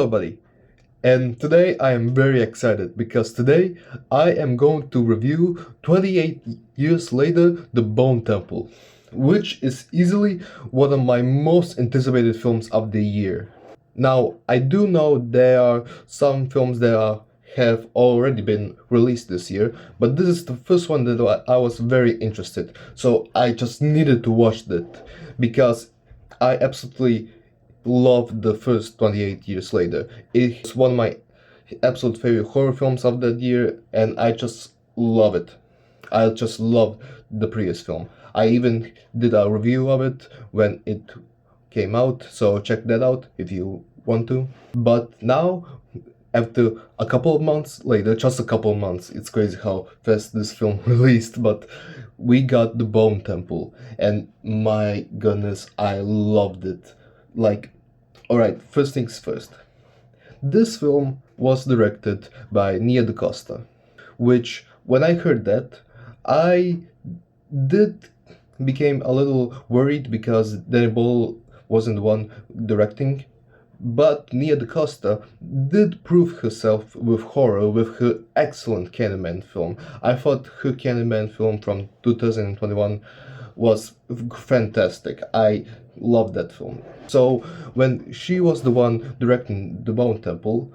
Hello, buddy. And today I am very excited because today I am going to review 28 Years Later, The Bone Temple, which is easily one of my most anticipated films of the year. Now, I do know there are some films that have already been released this year, but this is the first one that I was very interested. So I just needed to watch that because I absolutely loved the first 28 Years Later. It's one of my absolute favorite horror films of that year, and I just love it. I just love the previous film. I even did a review of it when it came out, so check that out if you want to. But now, after a couple of months later, just a couple of months, it's crazy how fast this film released, but we got The Bone Temple, and my goodness, I loved it. Like, alright, first things first. This film was directed by Nia DaCosta, which, when I heard that, I did became a little worried because Danny Boyle wasn't the one directing, but Nia DaCosta did prove herself with horror with her excellent Candyman film. I thought her Candyman film from 2021 was fantastic. I loved that film. So when she was the one directing The Bone Temple,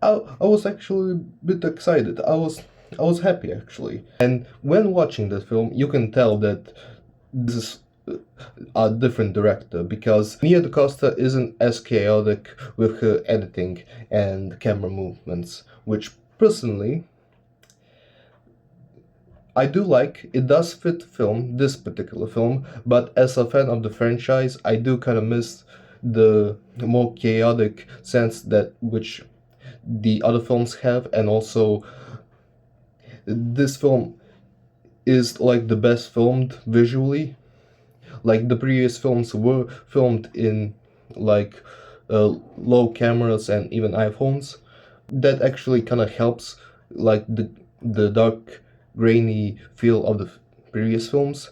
I was actually a bit excited. I was happy actually. And when watching that film, you can tell that this is a different director because Nia DaCosta isn't as chaotic with her editing and camera movements, which personally I do like. It does fit film, this particular film, but as a fan of the franchise, I do kind of miss the more chaotic sense that which the other films have, and also this film is like the best filmed visually. Like the previous films were filmed in like low cameras and even iPhones. That actually kind of helps like the dark grainy feel of the previous films,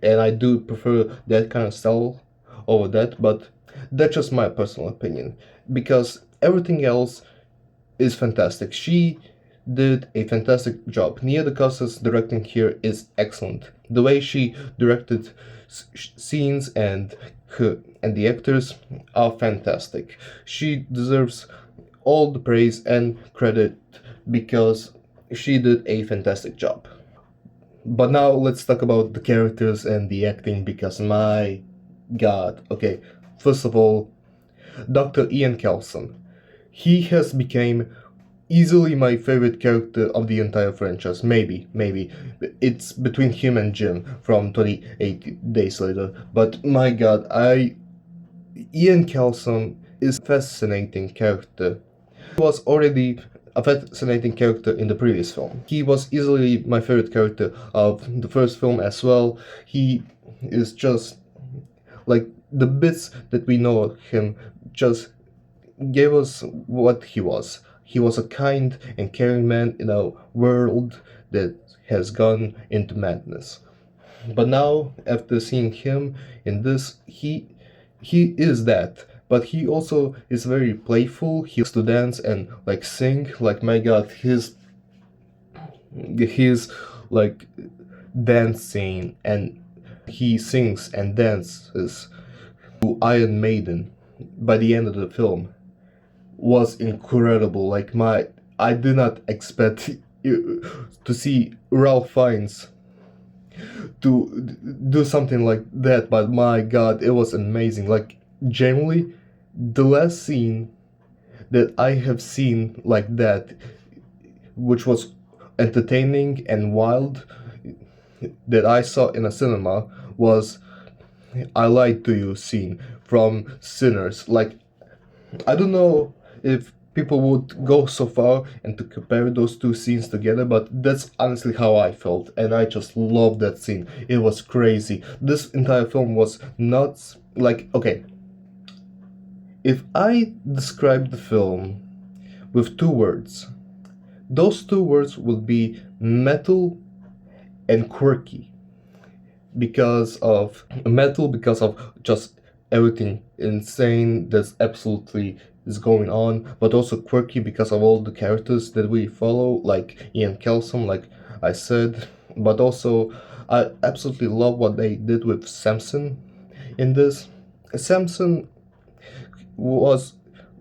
and I do prefer that kind of style over that, but that's just my personal opinion because everything else is fantastic. She did a fantastic job. Nia DaCosta's directing here is excellent. The way she directed scenes and the actors are fantastic. She deserves all the praise and credit because she did a fantastic job. But now let's talk about the characters and the acting because my god. Okay, first of all, Dr. Ian Kelson. He has become easily my favorite character of the entire franchise. Maybe. It's between him and Jim from 28 Days Later. But my god, Ian Kelson is a fascinating character. He was already a fascinating character in the previous film. He was easily my favorite character of the first film as well. He is just like the bits that we know of him just gave us what he was. He was a kind and caring man in a world that has gone into madness. But now, after seeing him in this, he is that. But he also is very playful. He likes to dance and like sing. Like my God, he's like dancing and he sings and dances to Iron Maiden by the end of the film was incredible. Like I did not expect to see Ralph Fiennes to do something like that, but my God, it was amazing. Like genuinely, the last scene that I have seen like that, which was entertaining and wild, that I saw in a cinema was I Lied to You scene from Sinners. Like I don't know if people would go so far and to compare those two scenes together, but that's honestly how I felt, and I just loved that scene. It was crazy. This entire film was nuts. Like, okay, if I describe the film with two words, those two words would be metal and quirky. Because of metal, because of just everything insane that's absolutely is going on, but also quirky because of all the characters that we follow, like Ian Kelsom, like I said. But also, I absolutely love what they did with Samson in this. Samson was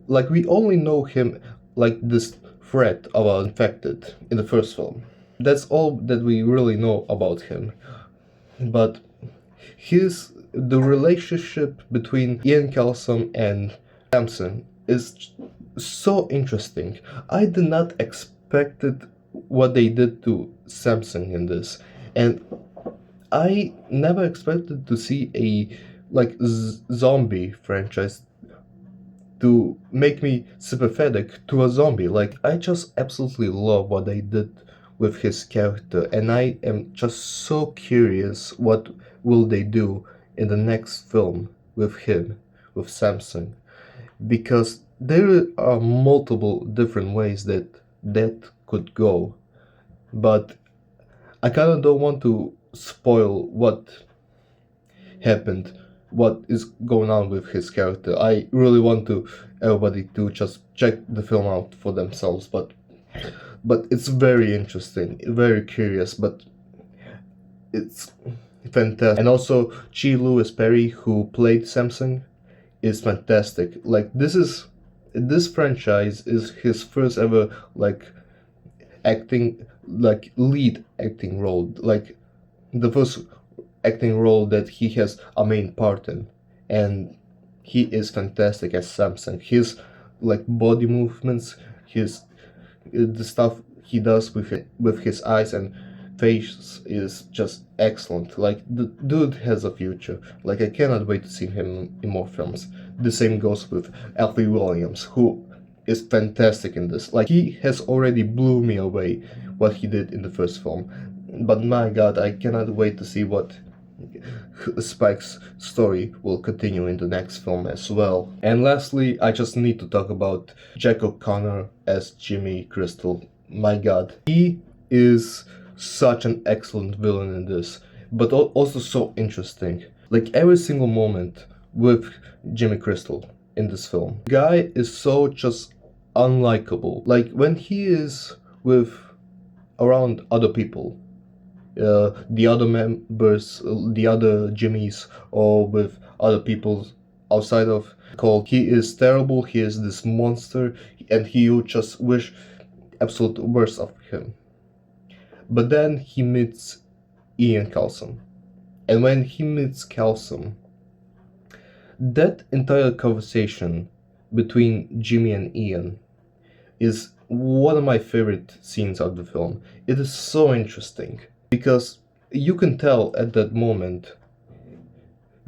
like, we only know him like this threat of an infected in the first film. That's all that we really know about him. But the relationship between Ian Kelsom and Samson is so interesting. I did not expect it, what they did to Samson in this, and I never expected to see a like zombie franchise to make me sympathetic to a zombie. Like, I just absolutely love what they did with his character, and I am just so curious what will they do in the next film with him, with Samson, because there are multiple different ways that could go, but I kind of don't want to spoil what happened, what is going on with his character. I really want to everybody to just check the film out for themselves, but it's very interesting, very curious, but it's fantastic. And also, Chi Lewis Perry, who played Samson, is fantastic. Like, this franchise is his first ever like acting, like lead acting role, like the first acting role that he has a main part in, and he is fantastic as Samson. His like body movements, his the stuff he does with his eyes and face is just excellent. Like, the dude has a future. Like, I cannot wait to see him in more films. The same goes with Alfie Williams, who is fantastic in this. Like, he has already blew me away what he did in the first film. But my god, I cannot wait to see what Spike's story will continue in the next film as well. And lastly, I just need to talk about Jack O'Connor as Jimmy Crystal. My god, he is such an excellent villain in this, but also so interesting. Like, every single moment with Jimmy Crystal in this film, guy is so just unlikable. Like, when he is with around other people, the other members, the other Jimmys, or with other people outside of Cole, he is terrible. He is this monster, and he would just wish absolute worst of him. But then he meets Ian Kelsom, and when he meets Kelsom, that entire conversation between Jimmy and Ian is one of my favorite scenes of the film. It is so interesting because you can tell at that moment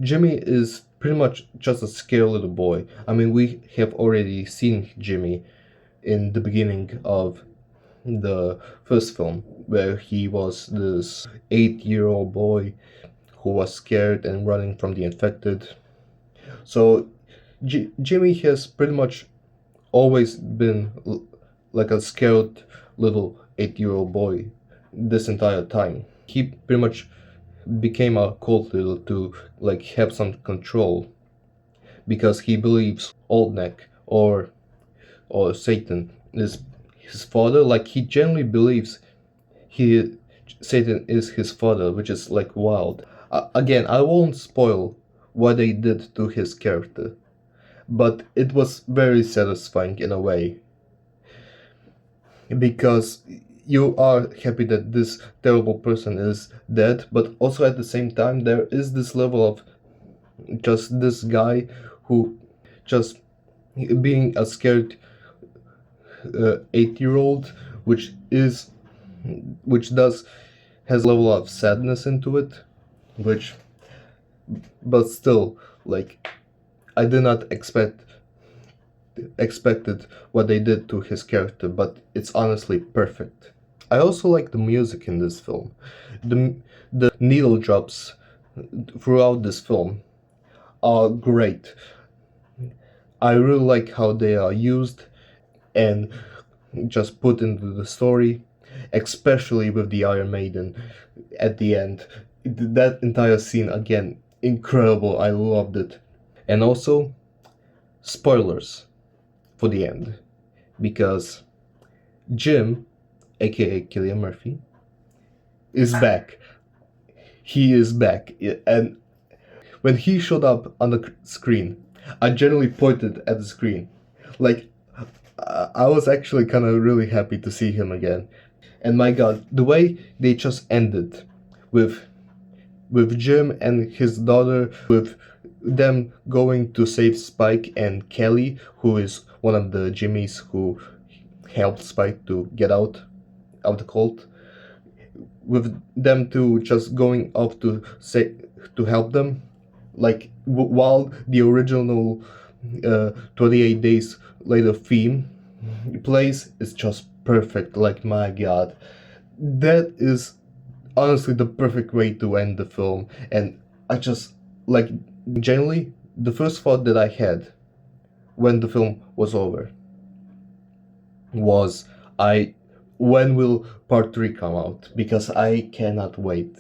Jimmy is pretty much just a scared little boy. I mean, we have already seen Jimmy in the beginning of the first film, where he was this 8-year-old boy who was scared and running from the infected. So Jimmy has pretty much always been like a scared little 8-year-old boy this entire time. He pretty much became a cult leader to like have some control because he believes Oldneck or Satan is his father. Like, he genuinely believes Satan is his father, which is like wild. Again, I won't spoil what they did to his character, but it was very satisfying in a way, because you are happy that this terrible person is dead, but also at the same time there is this level of just this guy who just being a scared 8-year-old, which does has a level of sadness into it, which, but still, like, I did not expected what they did to his character, but it's honestly perfect. I also like the music in this film. The needle drops throughout this film are great. I really like how they are used and just put into the story, especially with the Iron Maiden at the end. That entire scene, again, incredible. I loved it. And also, spoilers. for the end, because Jim, aka Cillian Murphy, is back. He is back, and when he showed up on the screen, I generally pointed at the screen. Like, I was actually kind of really happy to see him again. And my god, the way they just ended with Jim and his daughter, with them going to save Spike and Kelly, who is one of the Jimmys who helped Spike to get out of the cult, with them two just going off to help them, like while the original 28 Days Later theme plays, is just perfect. Like, my god, that is honestly the perfect way to end the film. And I just, like, generally, the first thought that I had when the film was over was, when will part 3 come out? Because I cannot wait.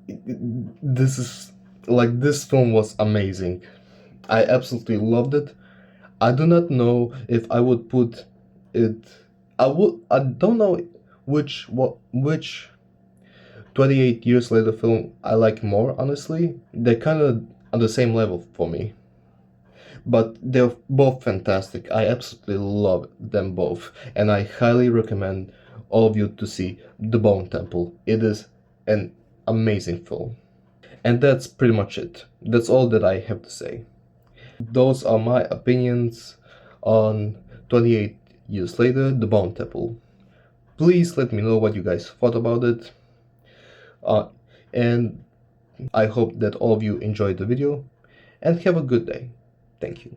This film was amazing. I absolutely loved it. I do not know if I would put it. I don't know which 28 Years Later film I like more, honestly. They're kind of on the same level for me. But they're both fantastic. I absolutely love them both. And I highly recommend all of you to see The Bone Temple. It is an amazing film. And that's pretty much it. That's all that I have to say. Those are my opinions on 28 Years Later, The Bone Temple. Please let me know what you guys thought about it. And I hope that all of you enjoyed the video, and have a good day. Thank you.